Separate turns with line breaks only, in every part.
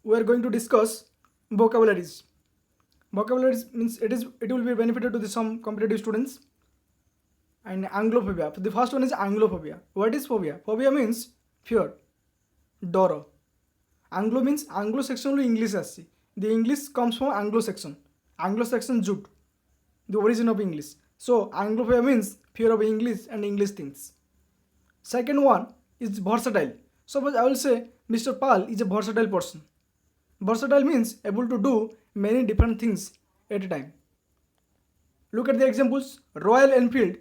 we are going to discuss vocabularies. Vocabularies means it will be benefited to the some competitive students. And Anglophobia. The first one is Anglophobia. What is phobia? Phobia means fear, doro. Anglo means Anglo section lu English assi. The English comes from Anglo section. Anglo section jut. The origin of English. So Anglophobia means fear of English and English things. Second one is versatile. Suppose I will say Mr. Pal is a versatile person. Versatile means able to do many different things at a time. Look at the examples. Royal Enfield.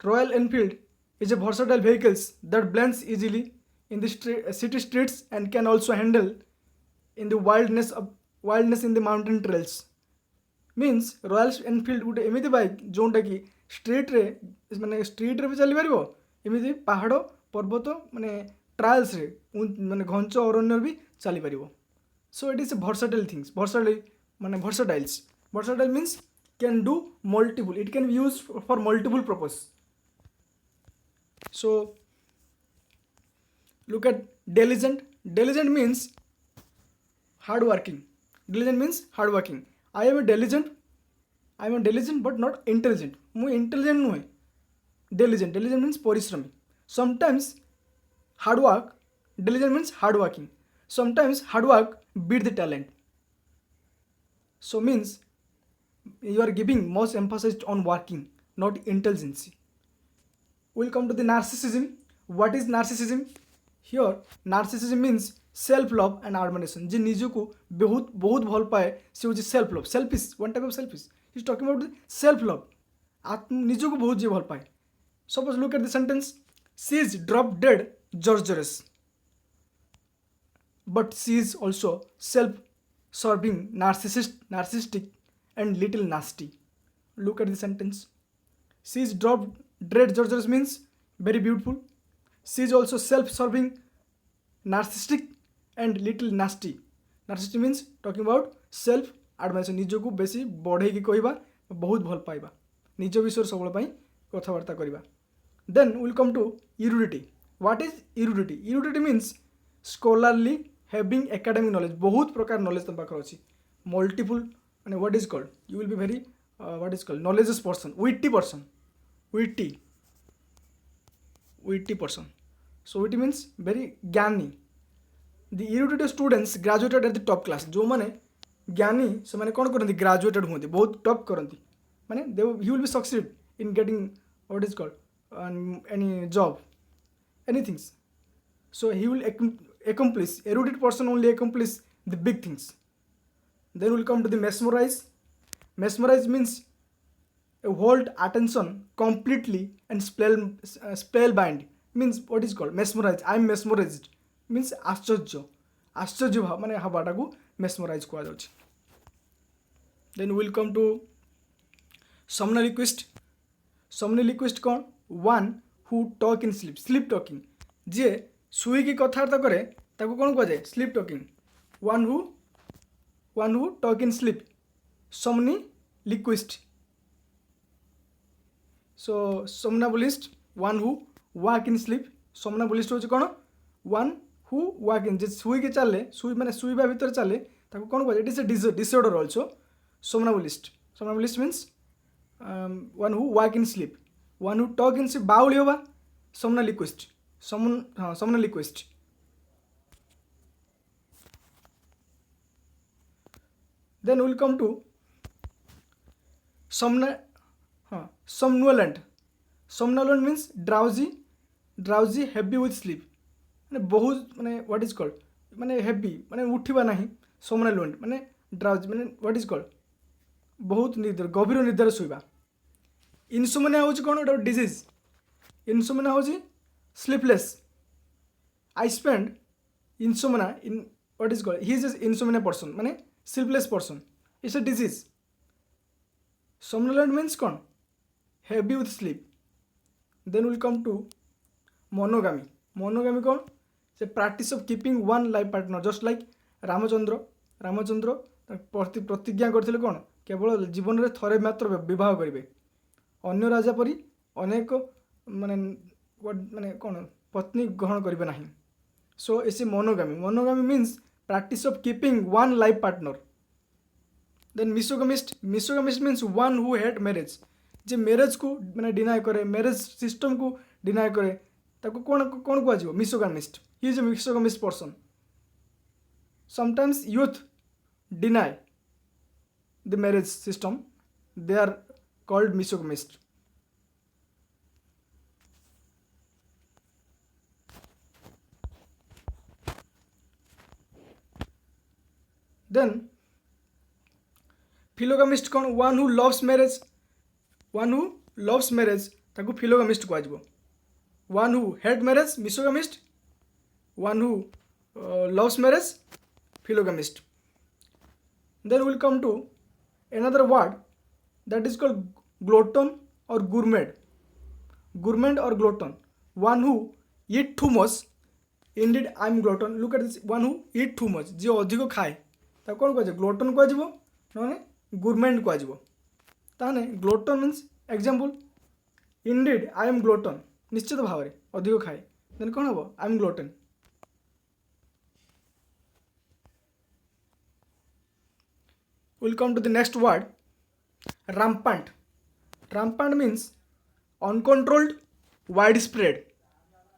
Royal Enfield is a versatile vehicle that blends easily in the city streets and can also handle in the wildness in the mountain trails. Means Royal Enfield गोटे एमती bike जोटा कि street रे माने street रे भी चली पारिबो एमती पहाड़ पर्वत माने ट्रायल्स रे माने घंच अरण्य भी चली पारिबो. So it is a versatile things. versatile माने versatiles. versatile means can do multiple. It can be used for multiple purpose. So look at diligent. Diligent means hard working. Diligent means hard working. I am a diligent but not intelligent. मु intelligent नुहे. Diligent means परिश्रमी. Sometimes hard work. Diligent means hard working. Sometimes hard work beat the talent. So means you are giving most emphasis on working, not intelligence. We'll come to the narcissism. What is narcissism? Here narcissism means self love and admiration. जी निज को बहुत बहुत भल पाए सी हूँ self love. Selfish one type of selfish. Is talking about self love. आत्म निज को बहुत जी भल पाए. Suppose look at the sentence. She is drop dead जर्जरस but she is also self serving narcissistic and little nasty. Look at the sentence. She is drop dead जर्जरस means very beautiful. She is also self-serving, narcissistic and little nasty. Narcissistic means talking about self admiration. निज को बेसी बढ़े की कहवा बहुत भल पाइबा निज विषय सब कथबार्ता करवा. Then will come to erudite. What is erudite? Erudite means scholarly having academic knowledge. बहुत प्रकार नॉलेज तुम पाखर अच्छी. मल्टीपल माने what is called you will be very what is called knowledges person. witty person. So witty means very ज्ञानी. The erudited students graduated at the top class. जो माने ज्ञानी से माने कौन करती ग्रेजुएटेड होती बहुत टॉप करती माने he will be succeed in getting what is called any job anything. So he will accomplish. Erudite person only accomplish the big things. Then we'll come to the mesmerize. Mesmerize means hold attention completely and spellbind. Means what is called mesmerize. I am mesmerized means आश्चर्य भाव माने हवाटा को mesmerize कहा जाउछि. Then we'll come to somnoliquist. Somnoliquist कौन? One who talk in sleep. Sleep talking. जे सुई की कथार्थ करे ताको कौन कहा जाए? Sleep talking. One who talk in sleep. Somnoliquist. So somnambulist one who walk in sleep. somnambulist होची कौन? one who walk in जे सुई के चले सुई माने सुईबा भीतर चले ताको कौन कहै? It is a disorder also. somnambulist means one who walk in sleep. one who talk in sleep बाउली होबा somnoliquist. somnoliquist. Then we'll come to somnolent. Somnolent means drowsy heavy with sleep. माने बहुत माने व्हाट इज कॉल्ड माने heavy माने उठिबा नहीं. somnolent माने drowsy माने व्हाट इज कॉल्ड बहुत निद्रा गभीर निद्रा सोइबा. insomnia होची कोन? एटा डिजीज. insomnia होची sleepless. I spend insomnia in what is called he is an insomnia person माने sleepless person. It's a disease. somnolent means कौन? heavy with sleep. Then we'll come to monogamy. Monogamy कौन? से practice of keeping one life partner. Just like Ramchandra प्रतिज्ञा करथिले कौन? केवल जीवन रे थरे मात्र विवाह करिवे. अन्य राजा परी अनेक माने माने कौन पत्नी ग्रहण करिवे नहीं. So it's a monogamy. Monogamy means practice of keeping one life partner. Then misogynist means one who hate marriage. J marriage को मैंने deny करे, marriage system को deny करे, ताको कौन कौन को misogynist. He is a misogynist person. Sometimes youth deny the marriage system. They are called misogynist. Then philogamist कौन? One who loves marriage. One who loves marriage ताको philogamist को one who hate marriage misogynist. One who loves marriage philogamist. Then we'll come to another word that is called glutton or gourmet. Gourmet or glutton. One who eat too much. Indeed I am glutton. Look at this. One who eat too much. जे अधिक खाए ताको कौन को gluten को नने gourmet को ताने gluten means example indeed I am gluten निश्चित भाव में अधिक खाए देन कौन हम I am gluten. We'll come to the next word, rampant. Rampant means uncontrolled, widespread.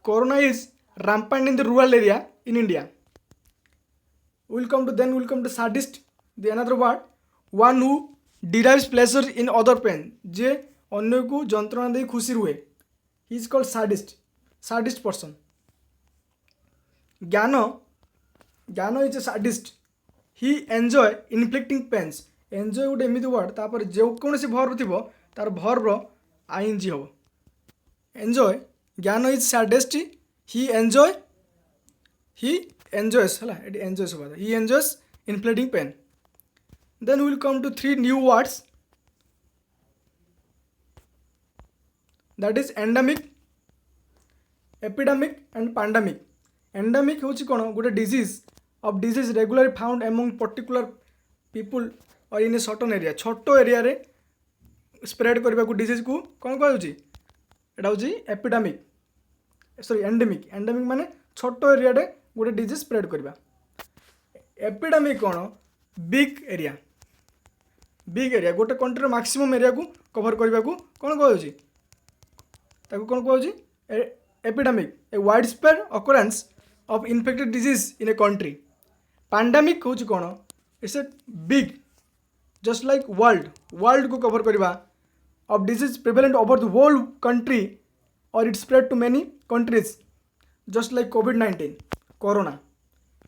Corona is rampant in the rural area in India. We'll come to sadist. The another word, one who derives pleasure in other pain. जे अन्य को जंत्रणा दे खुशी रुए. He is called sadist. Sadist person. ज्ञान is a sadist. He enjoy inflicting pains. Enjoy गोटे एमती word तापर जो कौन सी भर्व थी तार भर्व आईएनजी हम. एंजॉय ज्ञान इज सैडेस्ट. ही एंजॉयस है एंजॉयस हुआ था. He enjoys inflicting pain. Then will come to 3 new words that is endemic, epidemic and pandemic. Endemic हूँ कौन गोटे disease of disease regularly found among particular people or in a certain area. छोटो area रे spread करने को disease को कौन कहूँ एटा हूँ एपिडेमिक सॉरी एंडेमिक. एंडेमिक माने छोटो एरिया रे गोटे डिजीज स्प्रेड करवा. एपिडेमिक कौन बिग एरिया गोटे कंट्री मैक्सिमम एरिया को कवर करने को कौन कहूँ ताको कौन कहूँ epidemic. A wide spread occurrence of infected disease in a country. Pandemic हूँ कौन it's a big just like world को कवर करवा of disease prevalent over the whole country or it spread to many countries just like COVID-19 corona.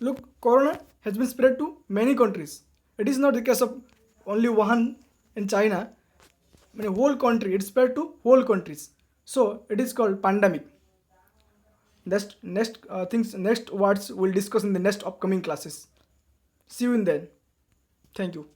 Look, corona has been spread to many countries. It is not the case of only Wuhan in China. I mean, whole country, it spread to whole countries, so it is called pandemic. Next words we'll discuss in the next upcoming classes. See you in then. Thank you.